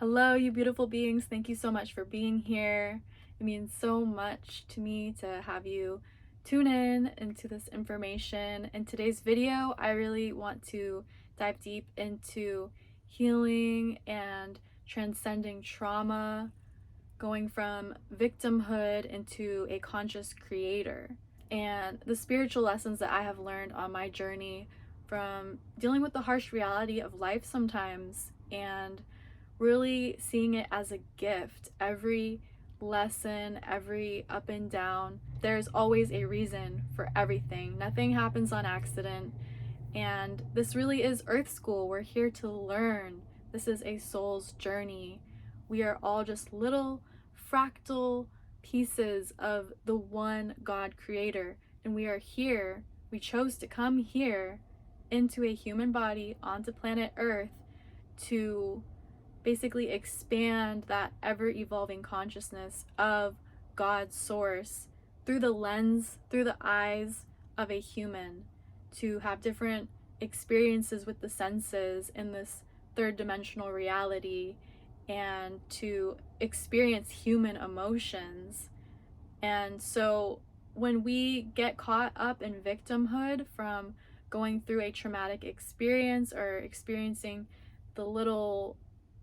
Hello, you beautiful beings. Thank you so much for being here. It means so much to me to have you tune in into this information. In today's video, I really want to dive deep into healing and transcending trauma, going from victimhood into a conscious creator, and the spiritual lessons that I have learned on my journey from dealing with the harsh reality of life sometimes and really seeing it as a gift. Every lesson, every up and down, there's always a reason for everything. Nothing happens on accident. And this really is Earth School. We're here to learn. This is a soul's journey. We are all just little fractal pieces of the one God creator. And we are here. We chose to come here into a human body onto planet Earth to basically expand that ever evolving consciousness of God's source through the lens, through the eyes of a human, to have different experiences with the senses in this third dimensional reality, and to experience human emotions. And so when we get caught up in victimhood from going through a traumatic experience or experiencing the little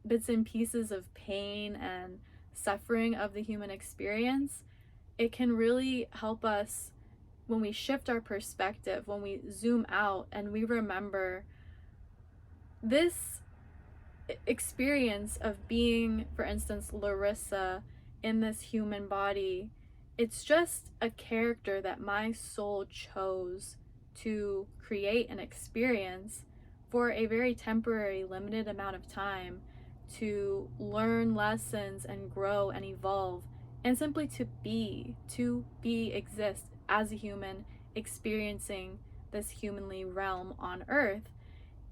bits and pieces of pain and suffering of the human experience, it can really help us when we shift our perspective, when we zoom out and we remember this experience of being, for instance, Larissa in this human body. It's just a character that my soul chose to create and experience for a very temporary, limited amount of time, to learn lessons and grow and evolve, and simply exist as a human experiencing this humanly realm on Earth.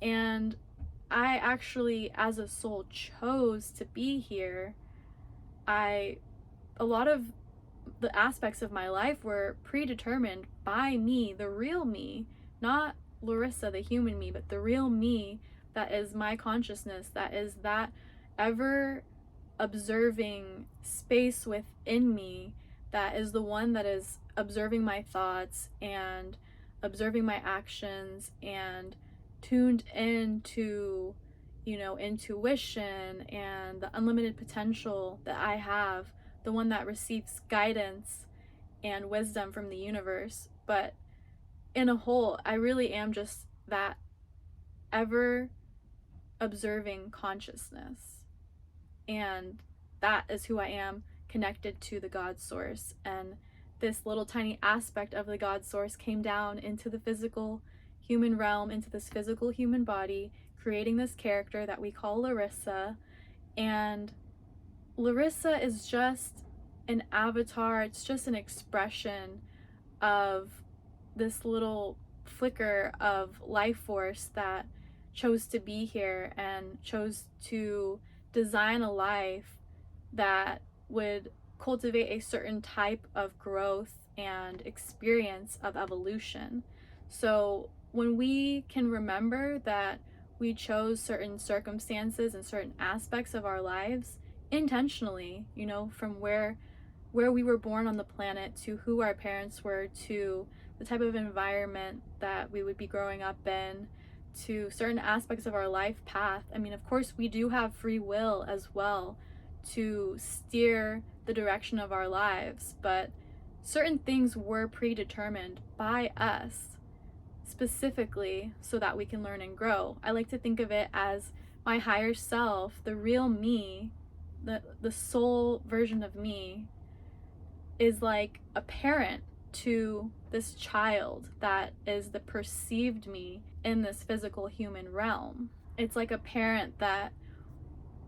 And I actually, as a soul, chose to be here. A lot of the aspects of my life were predetermined by me, the real me, not Larissa, the human me, but the real me that is my consciousness, that is that ever observing space within me, that is the one that is observing my thoughts and observing my actions and tuned into, intuition and the unlimited potential that I have, the one that receives guidance and wisdom from the universe. But in a whole, I really am just that ever observing consciousness. And that is who I am, connected to the God source. And this little tiny aspect of the God source came down into the physical human realm, into this physical human body, creating this character that we call Larissa. And Larissa is just an avatar, it's just an expression of this little flicker of life force that chose to be here and chose to design a life that would cultivate a certain type of growth and experience of evolution. So when we can remember that we chose certain circumstances and certain aspects of our lives intentionally, from where we were born on the planet, to who our parents were, to the type of environment that we would be growing up in, to certain aspects of our life path. I mean, of course, we do have free will as well to steer the direction of our lives, but certain things were predetermined by us specifically so that we can learn and grow. I like to think of it as my higher self, the real me, the soul version of me, is like a parent to this child that is the perceived me in this physical human realm. It's like a parent that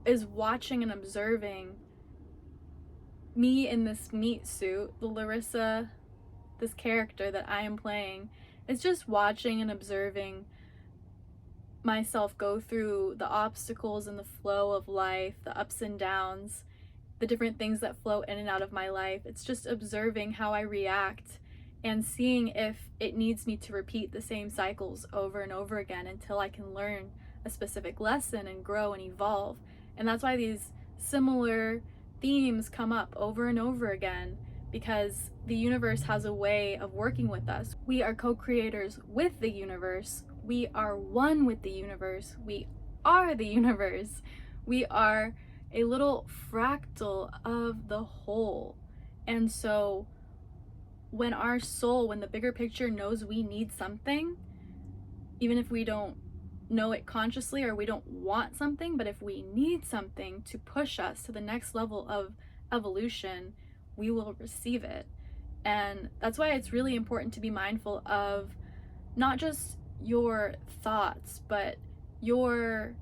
is watching and observing me in this meat suit, the Larissa, this character that I am playing, is just watching and observing myself go through the obstacles and the flow of life, the ups and downs, the different things that flow in and out of my life. It's just observing how I react and seeing if it needs me to repeat the same cycles over and over again until I can learn a specific lesson and grow and evolve. And that's why these similar themes come up over and over again, because the universe has a way of working with us. We are co-creators with the universe. We are one with the universe. We are the universe. We are a little fractal of the whole. And so when our soul, when the bigger picture knows we need something, even if we don't know it consciously or we don't want something, but if we need something to push us to the next level of evolution, we will receive it. And that's why it's really important to be mindful of not just your thoughts, but your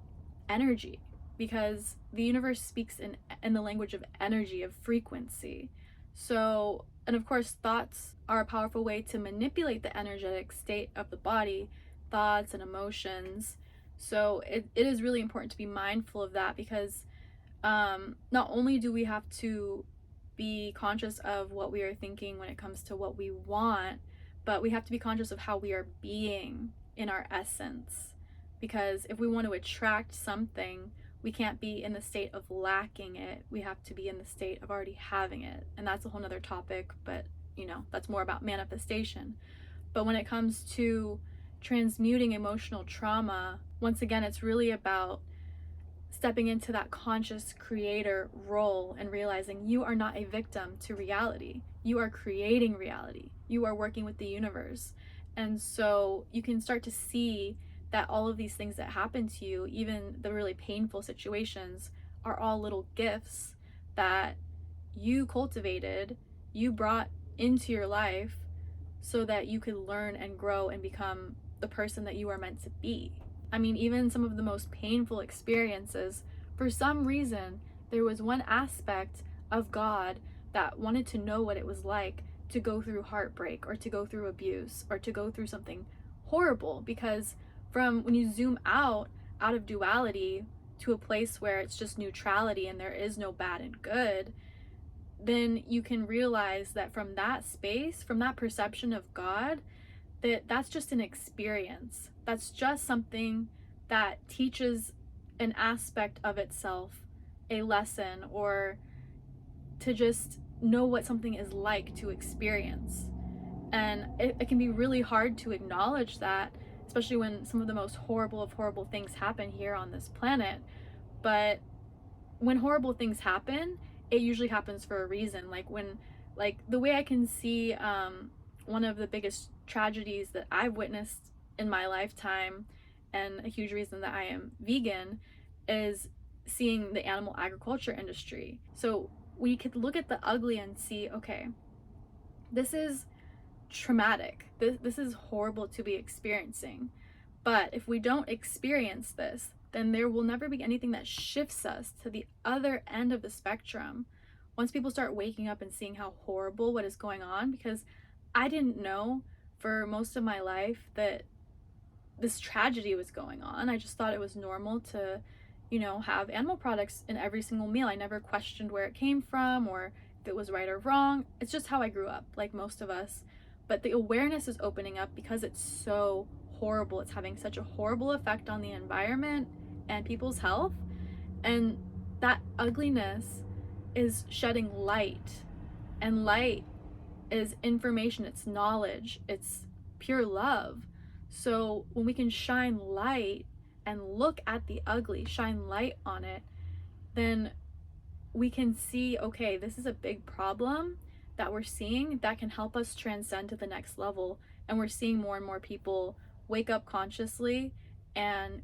energy, because the universe speaks in the language of energy, of frequency. So, and of course, thoughts are a powerful way to manipulate the energetic state of the body, thoughts and emotions. So it is really important to be mindful of that, because not only do we have to be conscious of what we are thinking when it comes to what we want, but we have to be conscious of how we are being in our essence. Because if we want to attract something, we can't be in the state of lacking it. We have to be in the state of already having it. And that's a whole nother topic, but that's more about manifestation. But when it comes to transmuting emotional trauma, once again, it's really about stepping into that conscious creator role and realizing you are not a victim to reality. You are creating reality. You are working with the universe. And so you can start to see that all of these things that happen to you, even the really painful situations, are all little gifts that you cultivated, you brought into your life so that you could learn and grow and become the person that you are meant to be. I mean, even some of the most painful experiences, for some reason, there was one aspect of God that wanted to know what it was like to go through heartbreak or to go through abuse or to go through something horrible. Because from when you zoom out of duality to a place where it's just neutrality and there is no bad and good, then you can realize that from that space, from that perception of God, that's just an experience. That's just something that teaches an aspect of itself, a lesson, or to just know what something is like to experience. And it can be really hard to acknowledge that, especially when some of the most horrible of horrible things happen here on this planet. But when horrible things happen, it usually happens for a reason. Like the way I can see one of the biggest tragedies that I've witnessed in my lifetime, and a huge reason that I am vegan, is seeing the animal agriculture industry. So we could look at the ugly and see, okay, this is traumatic. This is horrible to be experiencing. But if we don't experience this, then there will never be anything that shifts us to the other end of the spectrum. Once people start waking up and seeing how horrible what is going on, because I didn't know for most of my life that this tragedy was going on. I just thought it was normal to, have animal products in every single meal. I never questioned where it came from or if it was right or wrong. It's just how I grew up, like most of us. But the awareness is opening up because it's so horrible. It's having such a horrible effect on the environment and people's health. And that ugliness is shedding light. And light is information, it's knowledge, it's pure love. So when we can shine light and look at the ugly, shine light on it, then we can see, okay, this is a big problem that we're seeing that can help us transcend to the next level. And we're seeing more and more people wake up consciously and,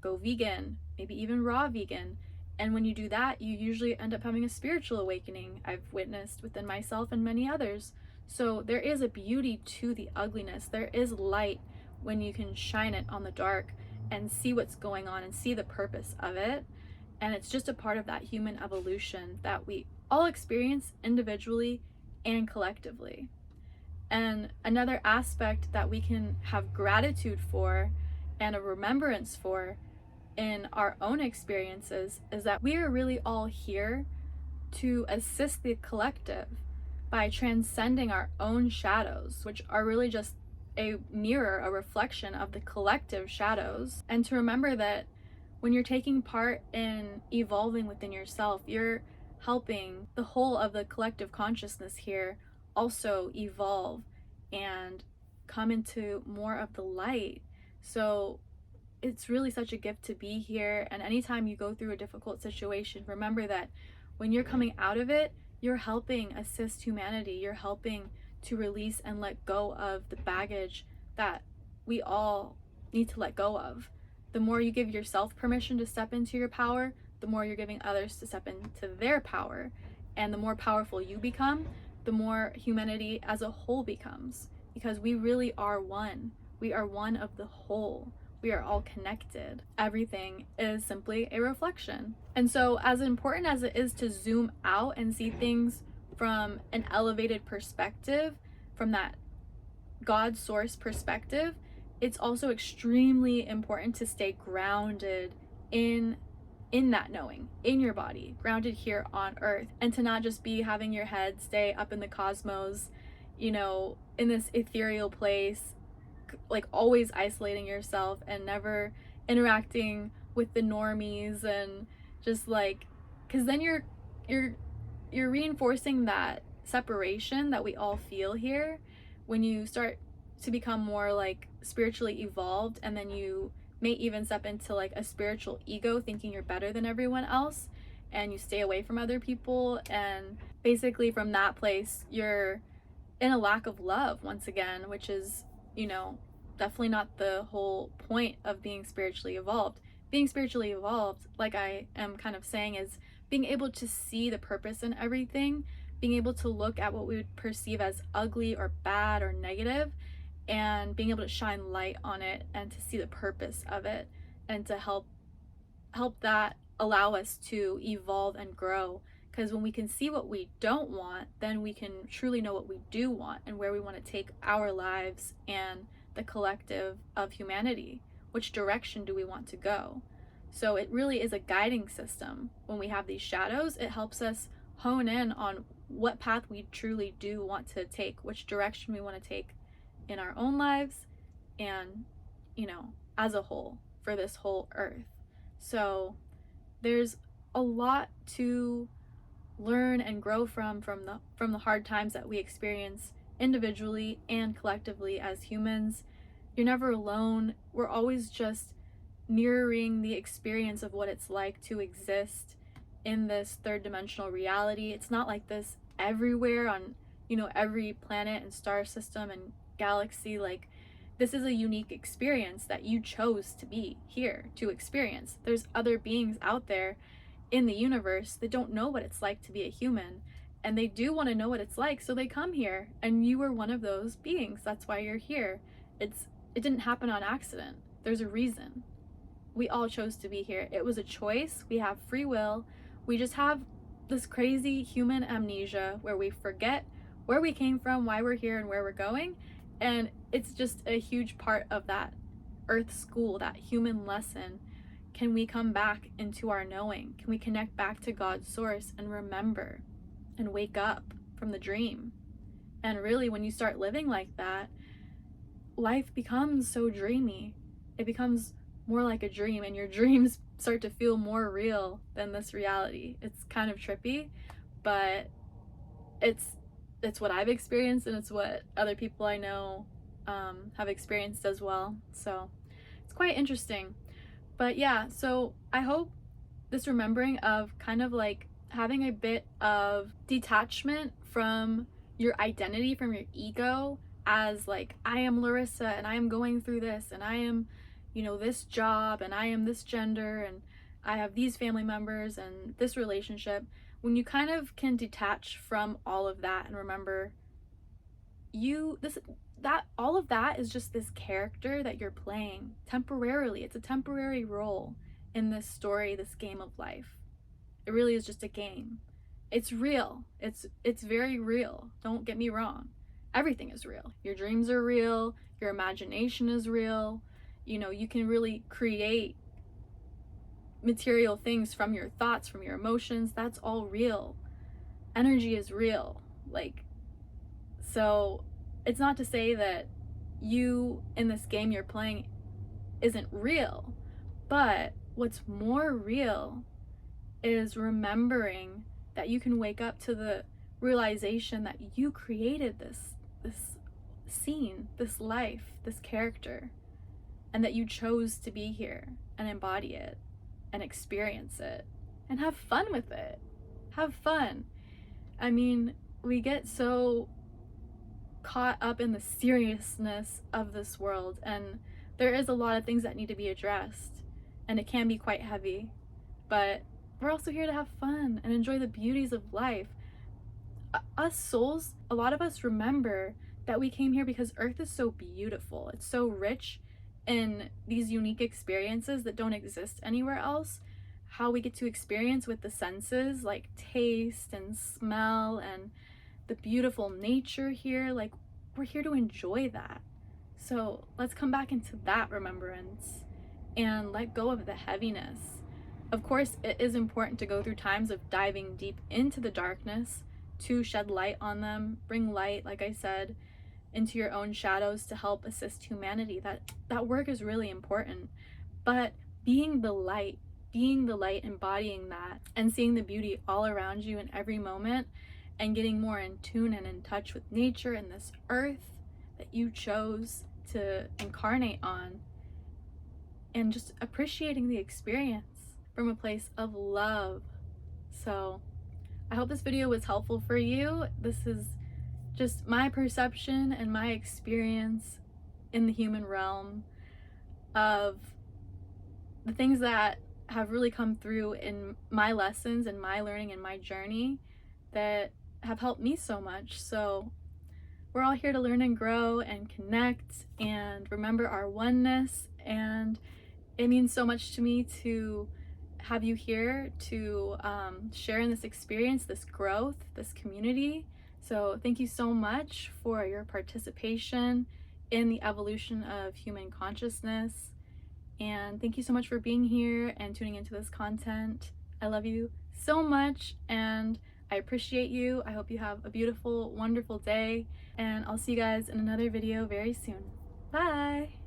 go vegan, maybe even raw vegan. And when you do that, you usually end up having a spiritual awakening, I've witnessed within myself and many others. So there is a beauty to the ugliness. There is light when you can shine it on the dark and see what's going on and see the purpose of it. And it's just a part of that human evolution that we all experience individually and collectively. And another aspect that we can have gratitude for and a remembrance for in our own experiences is that we are really all here to assist the collective by transcending our own shadows, which are really just a mirror, a reflection of the collective shadows. And to remember that when you're taking part in evolving within yourself, you're helping the whole of the collective consciousness here also evolve and come into more of the light. So it's really such a gift to be here. And anytime you go through a difficult situation, remember that when you're coming out of it, you're helping assist humanity. You're helping to release and let go of the baggage that we all need to let go of. The more you give yourself permission to step into your power, the more you're giving others to step into their power. And the more powerful you become, the more humanity as a whole becomes. Because we really are one. We are one of the whole. We are all connected. Everything is simply a reflection. And so, as important as it is to zoom out and see things from an elevated perspective, from that God source perspective, it's also extremely important to stay grounded in that knowing, in your body, grounded here on earth, and to not just be having your head stay up in the cosmos, you know, in this ethereal place, like always isolating yourself and never interacting with the normies, and just like, because then you're reinforcing that separation that we all feel here. When you start to become more like spiritually evolved, and then you may even step into like a spiritual ego, thinking you're better than everyone else, and you stay away from other people, and basically from that place you're in a lack of love once again, which is, you know, definitely not the whole point of being spiritually evolved. Being spiritually evolved, like I am kind of saying, is being able to see the purpose in everything, being able to look at what we would perceive as ugly or bad or negative, and being able to shine light on it and to see the purpose of it, and to help that allow us to evolve and grow. Because when we can see what we don't want, then we can truly know what we do want and where we want to take our lives and the collective of humanity. Which direction do we want to go? So it really is a guiding system. When we have these shadows, it helps us hone in on what path we truly do want to take, which direction we want to take in our own lives, and, you know, as a whole, for this whole earth. So there's a lot to learn and grow from the hard times that we experience individually and collectively as humans. You're never alone. We're always just mirroring the experience of what it's like to exist in this third dimensional reality. It's not like this everywhere on, you know, every planet and star system and galaxy. Like, this is a unique experience that you chose to be here to experience. There's other beings out there in the universe that don't know what it's like to be a human, and they do want to know what it's like, so they come here, and you are one of those beings. That's why you're here. It didn't happen on accident. There's a reason. We all chose to be here. It was a choice. We have free will. We just have this crazy human amnesia where we forget where we came from, why we're here, and where we're going. And it's just a huge part of that earth school, that human lesson. Can we come back into our knowing? Can we connect back to God's source and remember and wake up from the dream? And really, when you start living like that, life becomes so dreamy. It becomes more like a dream, and your dreams start to feel more real than this reality. It's kind of trippy, but it's what I've experienced, and it's what other people I know have experienced as well. So it's quite interesting. But yeah, so I hope this remembering of kind of like having a bit of detachment from your identity, from your ego, as like, I am Larissa and I am going through this, and I am, you know, this job, and I am this gender, and I have these family members and this relationship. When you kind of can detach from all of that and remember all of that is just this character that you're playing temporarily. It's a temporary role in this story, this game of life. It really is just a game. It's real. It's very real. Don't get me wrong. Everything is real. Your dreams are real. Your imagination is real. You know, you can really create material things from your thoughts, from your emotions. That's all real. Energy is real. Like, so it's not to say that you in this game you're playing isn't real, but what's more real is remembering that you can wake up to the realization that you created this scene, this life, this character, and that you chose to be here and embody it and experience it and have fun with it. Have fun. I mean, we get so caught up in the seriousness of this world, and there is a lot of things that need to be addressed, and it can be quite heavy, but we're also here to have fun and enjoy the beauties of life. Us souls, a lot of us remember that we came here because Earth is so beautiful. It's so rich in these unique experiences that don't exist anywhere else. How we get to experience with the senses, like taste and smell and the beautiful nature here, like we're here to enjoy that. So let's come back into that remembrance and let go of the heaviness. Of course, it is important to go through times of diving deep into the darkness to shed light on them, bring light, like I said, into your own shadows to help assist humanity. That work is really important. But being the light, embodying that, and seeing the beauty all around you in every moment, and getting more in tune and in touch with nature and this earth that you chose to incarnate on, and just appreciating the experience from a place of love. So I hope this video was helpful for you. This is just my perception and my experience in the human realm of the things that have really come through in my lessons and my learning and my journey that have helped me so much. So we're all here to learn and grow and connect and remember our oneness, and it means so much to me to have you here to share in this experience, this growth, this community. So thank you so much for your participation in the evolution of human consciousness, and thank you so much for being here and tuning into this content. I love you so much and I appreciate you. I hope you have a beautiful, wonderful day, and I'll see you guys in another video very soon. Bye!